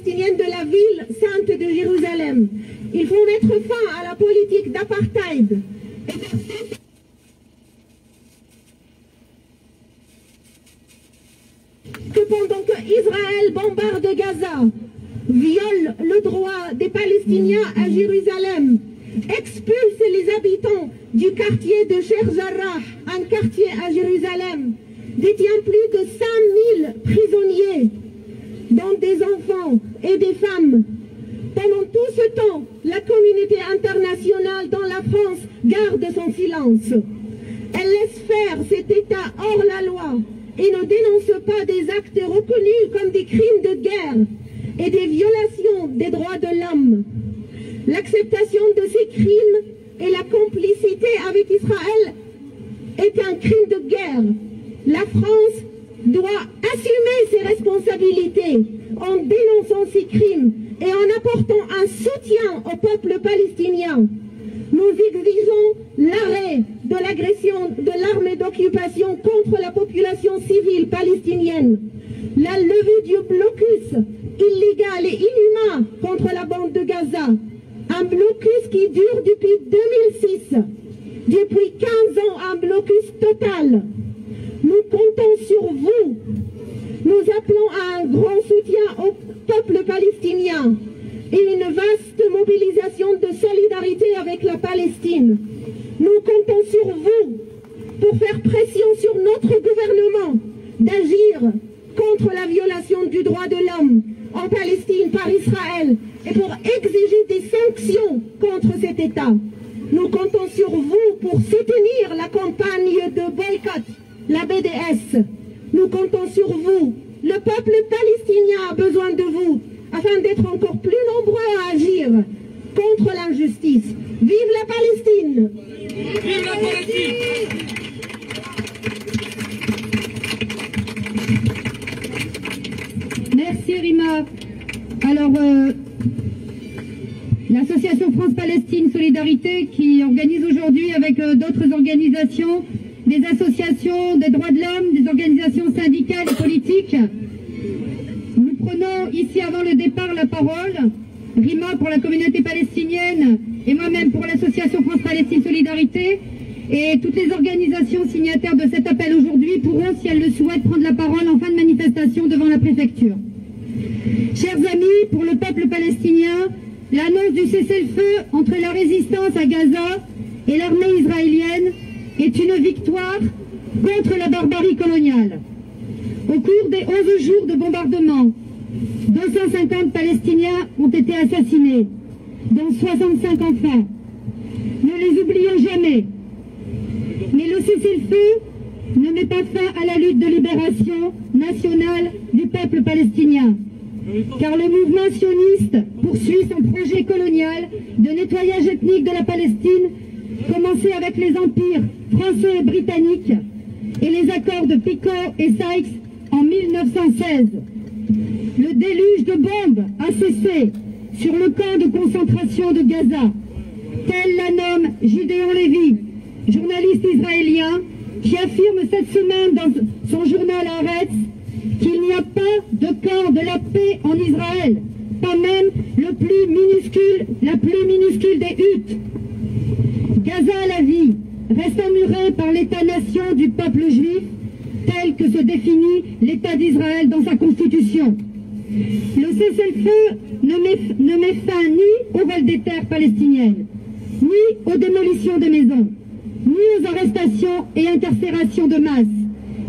palestinienne de la ville sainte de Jérusalem. Il faut mettre fin à la politique d'apartheid. Que pendant que Israël bombarde Gaza, viole le droit des Palestiniens à Jérusalem, expulse les habitants du quartier de Sheikh Jarrah, un quartier à Jérusalem, détient plus de 5000 prisonniers, dont des enfants et des femmes. Pendant tout ce temps, la communauté internationale dans la France garde son silence. Elle laisse faire cet État hors la loi et ne dénonce pas des actes reconnus comme des crimes de guerre et des violations des droits de l'homme. L'acceptation de ces crimes et la complicité avec Israël est un crime de guerre. La France doit assumer ses responsabilités en dénonçant ces crimes et en apportant un soutien au peuple palestinien. Nous exigeons l'arrêt de l'agression de l'armée d'occupation contre la population civile palestinienne, la levée du blocus illégal et inhumain contre la bande de Gaza, un blocus qui dure depuis 2006, depuis 15 ans, un blocus total. Nous comptons sur vous. Nous appelons à un grand soutien au peuple palestinien et une vaste mobilisation de solidarité avec la Palestine. Nous comptons sur vous pour faire pression sur notre gouvernement d'agir contre la violation du droit de l'homme en Palestine par Israël et pour exiger des sanctions contre cet État. Nous comptons sur vous pour soutenir la campagne de boycott, la BDS. Nous comptons sur vous. Le peuple palestinien a besoin de vous afin d'être encore plus nombreux à agir contre l'injustice. Vive la Palestine! Vive la Palestine! Merci Rima. Alors, l'association France-Palestine Solidarité qui organise aujourd'hui avec d'autres organisations, des associations des droits de l'homme, des organisations syndicales et politiques. Nous prenons ici avant le départ la parole, Rima pour la communauté palestinienne et moi-même pour l'association France-Palestine Solidarité, et toutes les organisations signataires de cet appel aujourd'hui pourront, si elles le souhaitent, prendre la parole en fin de manifestation devant la préfecture. Chers amis, pour le peuple palestinien, l'annonce du cessez-le-feu entre la résistance à Gaza et l'armée israélienne est une victoire contre la barbarie coloniale. Au cours des 11 jours de bombardement, 250 Palestiniens ont été assassinés, dont 65 enfants. Ne les oublions jamais. Mais le cessez-le-feu ne met pas fin à la lutte de libération nationale du peuple palestinien. Car le mouvement sioniste poursuit son projet colonial de nettoyage ethnique de la Palestine, commencé avec les empires français et britanniques et les accords de Picot et Sykes en 1916. Le déluge de bombes a cessé sur le camp de concentration de Gaza. Tel la nomme Gideon Levy, journaliste israélien, qui affirme cette semaine dans son journal Haaretz qu'il n'y a pas de camp de la paix en Israël, pas même la plus minuscule des huttes. Gaza à la vie reste emmuré par l'état-nation du peuple juif, tel que se définit l'État d'Israël dans sa constitution. Le cessez-le-feu ne met fin ni au vol des terres palestiniennes, ni aux démolitions de maisons, ni aux arrestations et incarcérations de masse,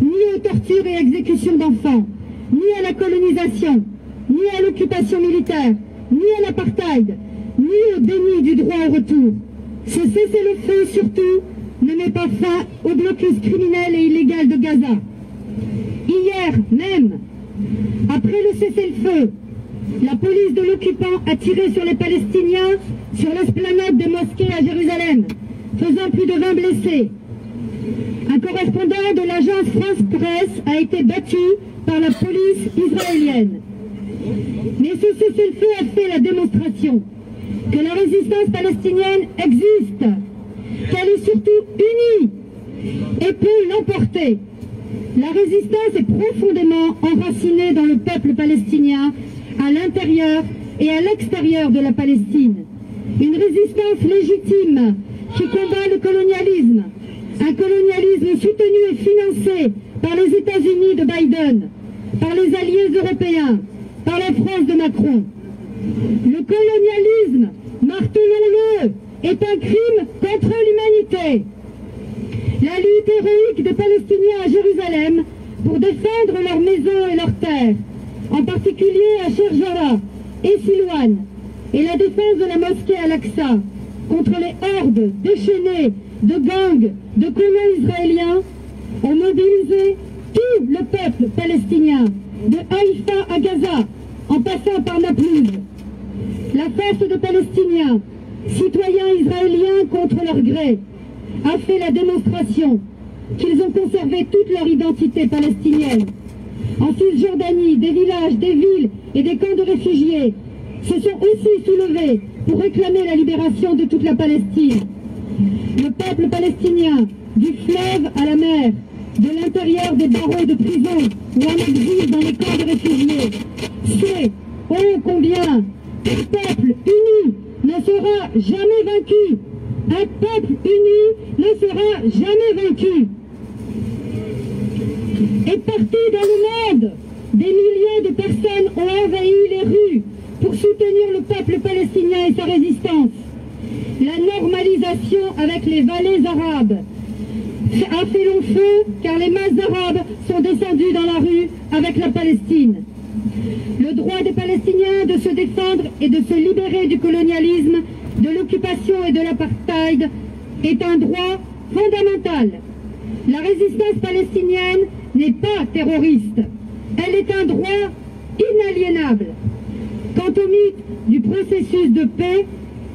ni aux tortures et exécutions d'enfants, ni à la colonisation, ni à l'occupation militaire, ni à l'apartheid, ni au déni du droit au retour. Ce cessez-le-feu, surtout, ne met pas fin au blocus criminel et illégal de Gaza. Hier même, après le cessez-le-feu, la police de l'occupant a tiré sur les Palestiniens sur l'esplanade des mosquées à Jérusalem, faisant plus de 20 blessés. Un correspondant de l'agence France Presse a été battu par la police israélienne. Mais ce cessez-le-feu a fait la démonstration que la résistance palestinienne existe, qu'elle est surtout unie et peut l'emporter. La résistance est profondément enracinée dans le peuple palestinien à l'intérieur et à l'extérieur de la Palestine. Une résistance légitime qui combat le colonialisme, un colonialisme soutenu et financé par les États-Unis de Biden, par les alliés européens, par la France de Macron. Le colonialisme, martelons-le, est un crime contre l'humanité. La lutte héroïque des Palestiniens à Jérusalem pour défendre leurs maisons et leurs terres, en particulier à Sherjara et Silouane, et la défense de la mosquée Al-Aqsa contre les hordes déchaînées de gangs de colons israéliens ont mobilisé tout le peuple palestinien, de Haïfa à Gaza, en passant par Naplouse. La force de Palestiniens, citoyens israéliens contre leur gré, a fait la démonstration qu'ils ont conservé toute leur identité palestinienne. En Cisjordanie, des villages, des villes et des camps de réfugiés se sont aussi soulevés pour réclamer la libération de toute la Palestine. Le peuple palestinien, du fleuve à la mer, de l'intérieur des barreaux de prison ou en exil dans les camps de réfugiés, sait, oh combien, un peuple uni ne sera jamais vaincu. Un peuple uni ne sera jamais vaincu. Et partout dans le monde, des milliers de personnes ont envahi les rues pour soutenir le peuple palestinien et sa résistance. La normalisation avec les vallées arabes a fait long feu car les masses arabes sont descendues dans la rue avec la Palestine. Le droit des Palestiniens de se défendre et de se libérer du colonialisme, de l'occupation et de l'apartheid est un droit fondamental. La résistance palestinienne n'est pas terroriste. Elle est un droit inaliénable. Quant au mythe du processus de paix,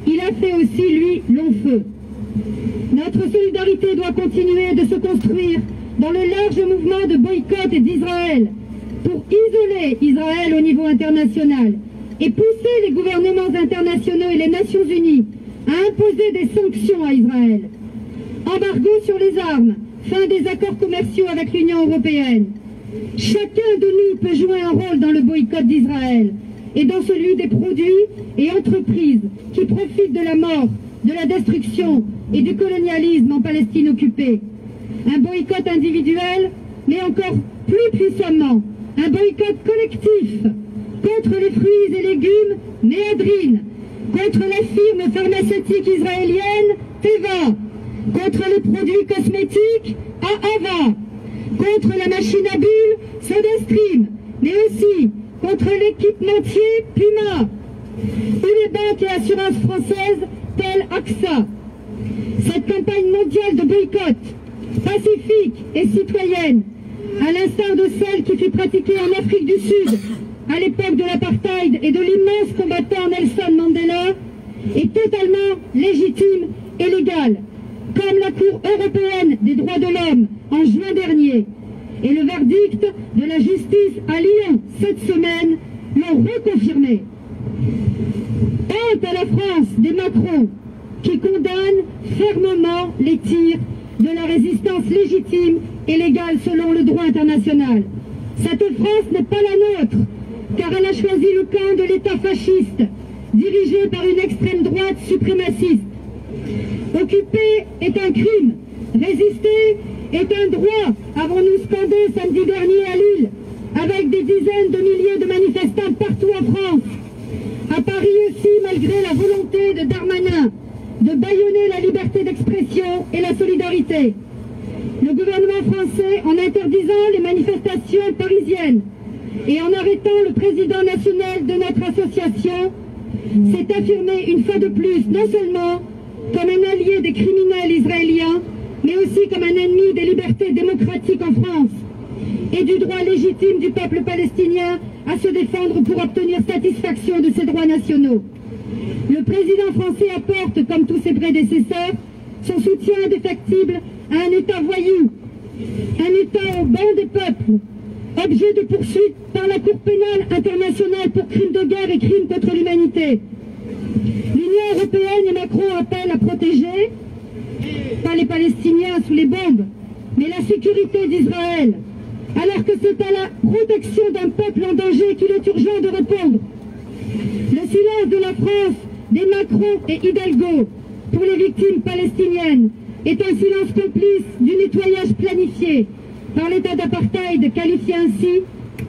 il a fait aussi, lui, long feu. Notre solidarité doit continuer de se construire dans le large mouvement de boycott d'Israël pour isoler Israël au niveau international et pousser les gouvernements internationaux et les Nations Unies à imposer des sanctions à Israël. Embargo sur les armes, fin des accords commerciaux avec l'Union européenne. Chacun de nous peut jouer un rôle dans le boycott d'Israël et dans celui des produits et entreprises qui profitent de la mort, de la destruction et du colonialisme en Palestine occupée. Un boycott individuel, mais encore plus puissamment, un boycott collectif contre les fruits et légumes Méadrine, contre la firme pharmaceutique israélienne Teva, contre les produits cosmétiques Ahava, contre la machine à bulles SodaStream, mais aussi contre l'équipementier Puma, ou les banques et assurances françaises telles AXA. Cette campagne mondiale de boycott, pacifique et citoyenne, à l'instar de celle qui fut pratiquée en Afrique du Sud à l'époque de l'apartheid et de l'immense combattant Nelson Mandela, est totalement légitime et légale, comme la Cour européenne des droits de l'homme en juin dernier. Et le verdict de la justice à Lyon cette semaine l'ont reconfirmé. Honte à la France des Macron qui condamne fermement les tirs de la résistance légitime et légale selon le droit international. Cette France n'est pas la nôtre, car elle a choisi le camp de l'État fasciste, dirigé par une extrême droite suprémaciste. Occuper est un crime, résister est un droit, avons-nous scandé samedi dernier à Lille, avec des dizaines de milliers de manifestants partout en France. À Paris aussi, malgré la volonté de Darmanin de bâillonner la liberté d'expression et la solidarité. Le gouvernement français, en interdisant les manifestations parisiennes et en arrêtant le président national de notre association, s'est affirmé une fois de plus non seulement comme un allié des criminels israéliens, mais aussi comme un ennemi des libertés démocratiques en France et du droit légitime du peuple palestinien à se défendre pour obtenir satisfaction de ses droits nationaux. Le président français apporte, comme tous ses prédécesseurs, son soutien indéfectible à un État voyou, un État au banc des peuples, objet de poursuite par la Cour pénale internationale pour crimes de guerre et crimes contre l'humanité. L'Union européenne et Macron appellent à protéger, pas les Palestiniens sous les bombes, mais la sécurité d'Israël, alors que c'est à la protection d'un peuple en danger qu'il est urgent de répondre. Le silence de la France, des Macron et Hidalgo pour les victimes palestiniennes est un silence complice du nettoyage planifié par l'État d'apartheid, qualifié ainsi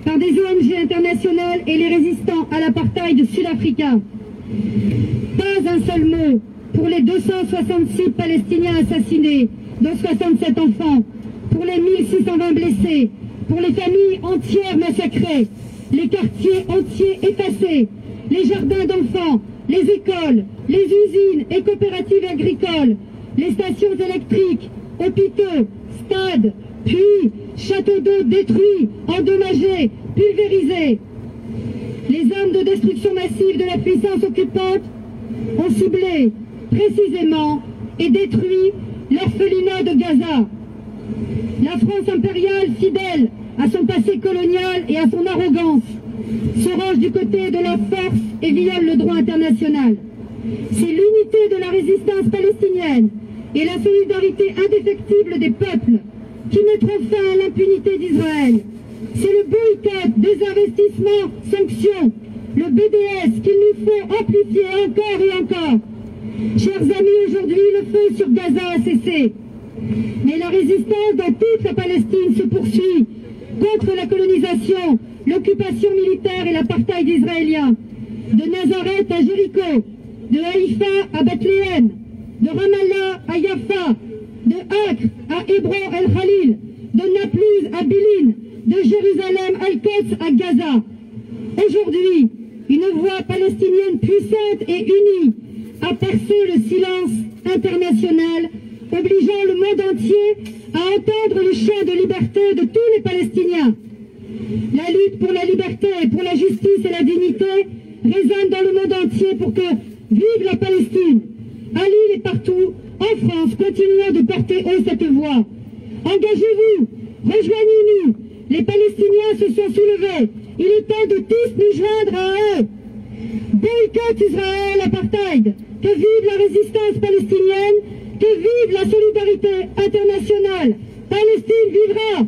par des ONG internationales et les résistants à l'apartheid sud-africain. Pas un seul mot pour les 266 Palestiniens assassinés, dont 67 enfants, pour les 1620 blessés, pour les familles entières massacrées, les quartiers entiers effacés, les jardins d'enfants, les écoles, les usines et coopératives agricoles, les stations électriques, hôpitaux, stades, puits, châteaux d'eau détruits, endommagés, pulvérisés. Les armes de destruction massive de la puissance occupante ont ciblé précisément et détruit l'orphelinat de Gaza. La France impériale, fidèle à son passé colonial et à son arrogance, se range du côté de la force et viole le droit international. C'est l'unité de la résistance palestinienne et la solidarité indéfectible des peuples qui mettront fin à l'impunité d'Israël. C'est le boycott, désinvestissement, sanctions, le BDS qu'il nous faut amplifier encore et encore. Chers amis, aujourd'hui le feu sur Gaza a cessé. Mais la résistance dans toute la Palestine se poursuit contre la colonisation, l'occupation militaire et l'apartheid israélien. De Nazareth à Jéricho, de Haïfa à Bethléem, de Ramallah à Jaffa, de Acre à Hébron el-Khalil, de Naplouse à Bilin, de Jérusalem al-Quds à Gaza. Aujourd'hui, une voix palestinienne puissante et unie a percé le silence international, obligeant le monde entier à entendre le chant de liberté de tous les Palestiniens. La lutte pour la liberté, pour la justice et la dignité résonne dans le monde entier pour que vive la Palestine. À Lille et partout, en France, continuons de porter haut cette voix. Engagez-vous, rejoignez-nous. Les Palestiniens se sont soulevés. Il est temps de tous nous joindre à eux. Boycott Israël, apartheid. Que vive la résistance palestinienne. Que vive la solidarité internationale. Palestine vivra.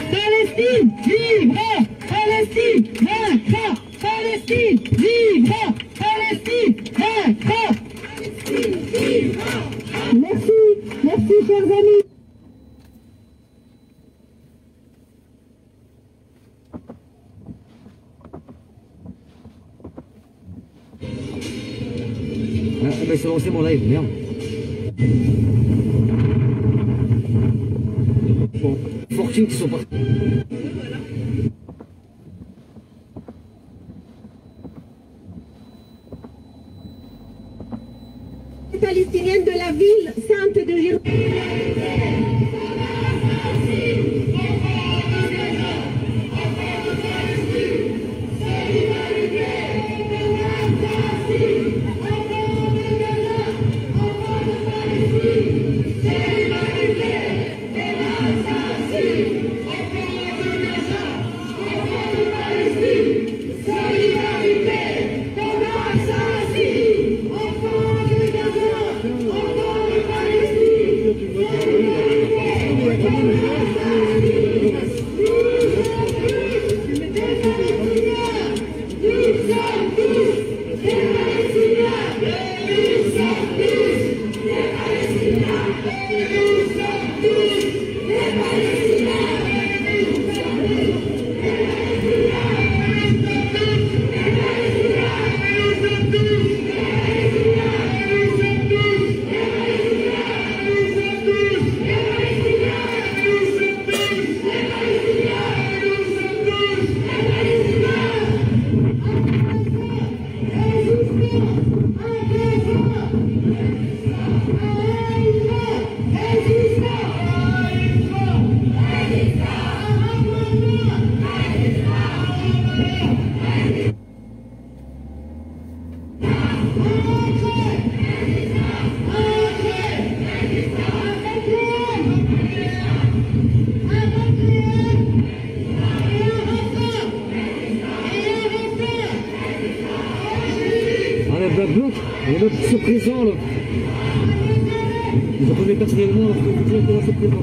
Palestine vivra. Palestine vaincra. Palestine vivra. Palestine vaincra. Merci, merci chers amis. Ah ben c'est lancé mon live, merde. Bon, fortune qui sont partis. Palestinienne de la ville sainte de Jérusalem. Les mecs qui sont présents là. Ils ont pas personnellement alors que vous dites que là c'est présent.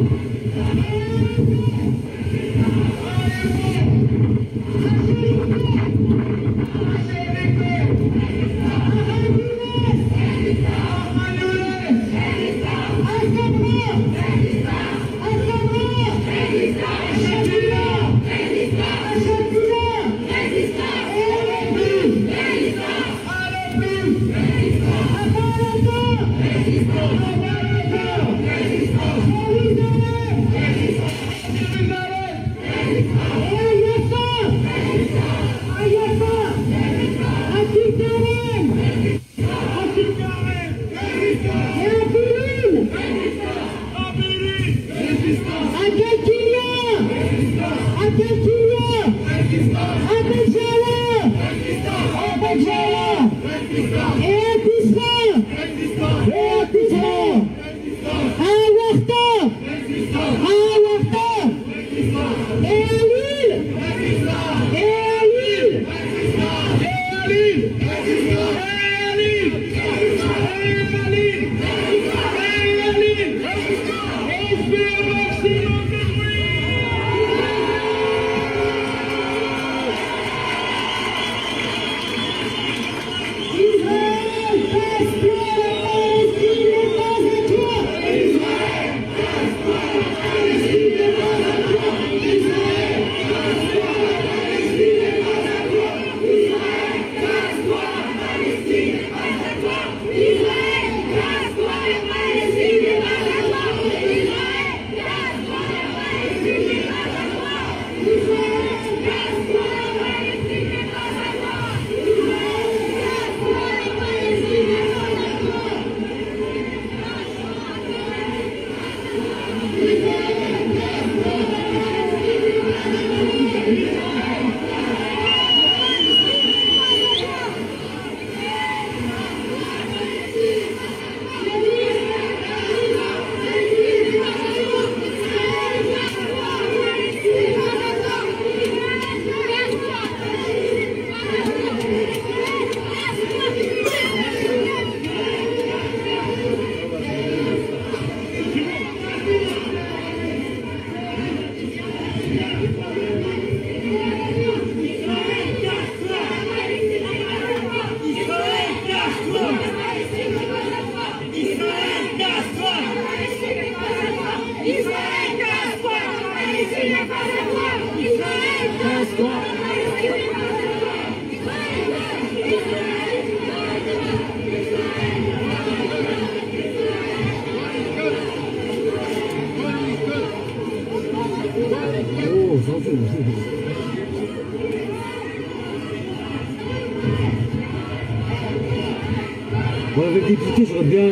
Bon, avec le député, j'aurais bien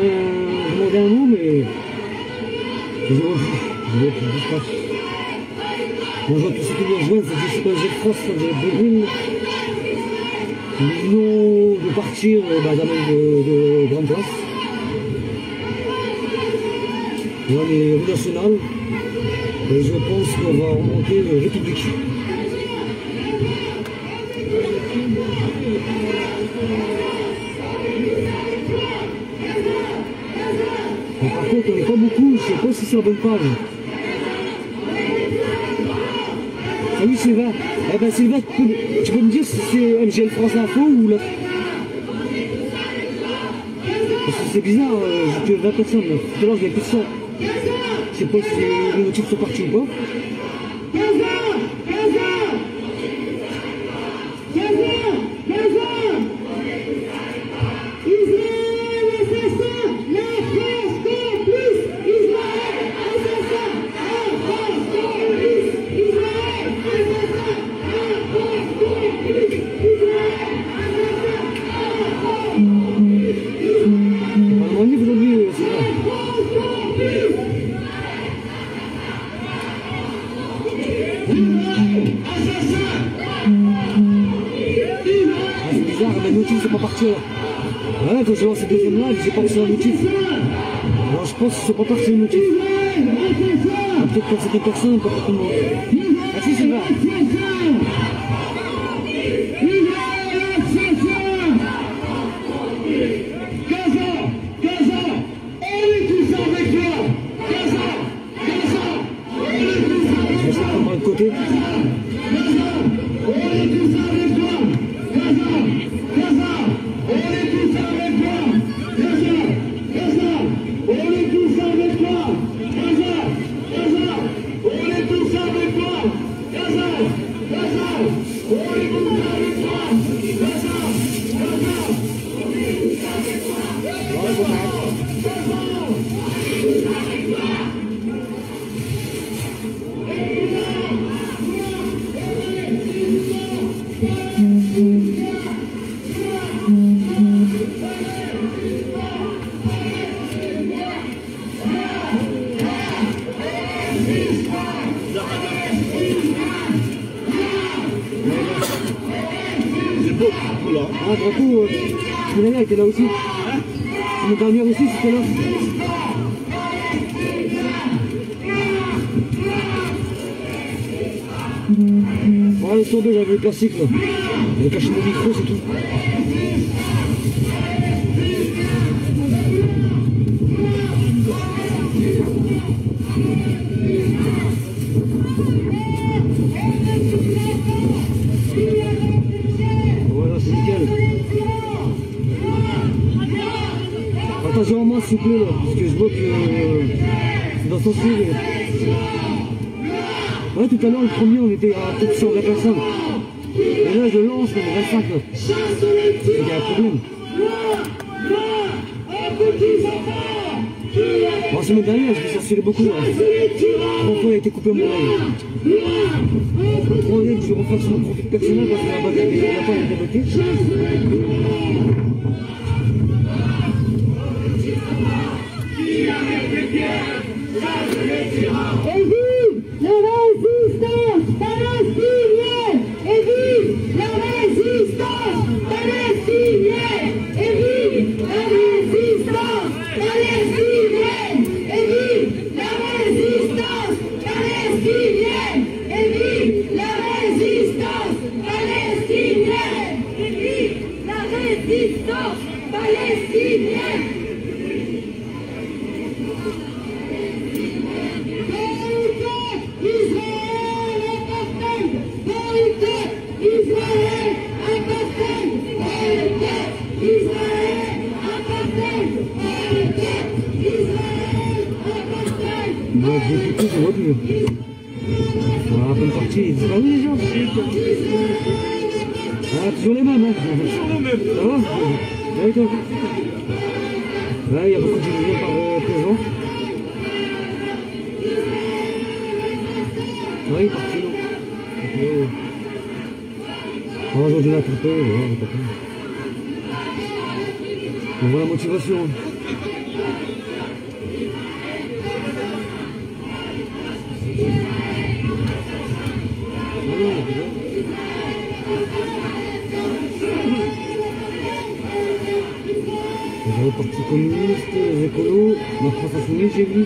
demandé un mot, mais je refuse. Moi, je vois tous ceux qui nous rejoignent, c'est juste pas les France, c'est des Brune. Nous venons de partir de Grande Place. Là, on est rue nationale. Et je pense qu'on va remonter République. Mais par contre, on n'est pas beaucoup, je ne sais pas si c'est la bonne page. Salut Sylvain. Eh ben Sylvain, tu peux me dire si c'est MGL France Info ou l'autre? Parce que c'est bizarre, j'ai que 20 personnes. Tout à l'heure, j'avais plus de 100. Je sais pas si les motifs sont partis ou pas. Ouais, quand je lance cette deuxième live, j'ai pas reçu un motif. Alors je pense qu'ils sont pas partis le motif. Peut-être pour certaines personnes, pas pour tout le monde. Merci, c'est vrai. Je vais essayer de prendre de côté. là. Ah, drapeau, mon dernier était là aussi. Mon dernier aussi, c'était là. Bon, allez, tombé, j'avais le classique là. J'ai caché mon micro, c'est tout. Voilà, c'est nickel. Partagez en main s'il vous plaît là, parce que je vois que c'est dans son style. Ouais, tout à l'heure, le premier, on était à peut-être 120 personnes. Et là, je lance, on est 25 là. Il y a un problème. Bon, la semaine dernière, je l'ai censuré beaucoup. Hein. 3 fois, il a été coupé mon oeil. Bon, je vais refaire sur mon profil personnel parce que là-bas, il n'y a pas été voté. Et vive la résistance palestinienne! Et vive la résistance palestinienne! Et vive la résistance palestinienne! Et vive la résistance palestinienne! Et vive la résistance palestinienne! Et vive la résistance palestinienne! Moi, je vais écouter, je vois plus. Voilà, bonne partie. Ils disent, ah oui, les gens. Ah, toujours les mêmes, hein. Toujours le même. Ça va? Ouais, toi. Ouais, il y a beaucoup de gens par présent. Ouais, il est parti, non. Oh, aujourd'hui, on a attrapé, ouais, on a attrapé. On voit la motivation. Le Parti communiste, les écolos, la France insoumise, j'ai vu.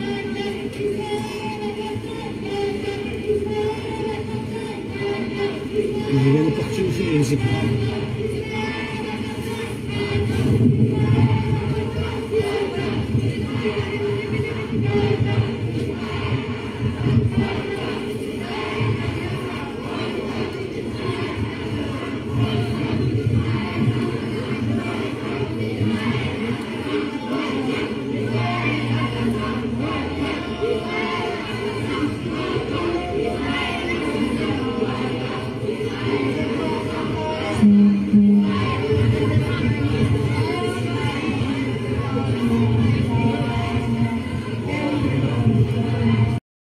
Il y a des partis aussi, mais je ne sais plus.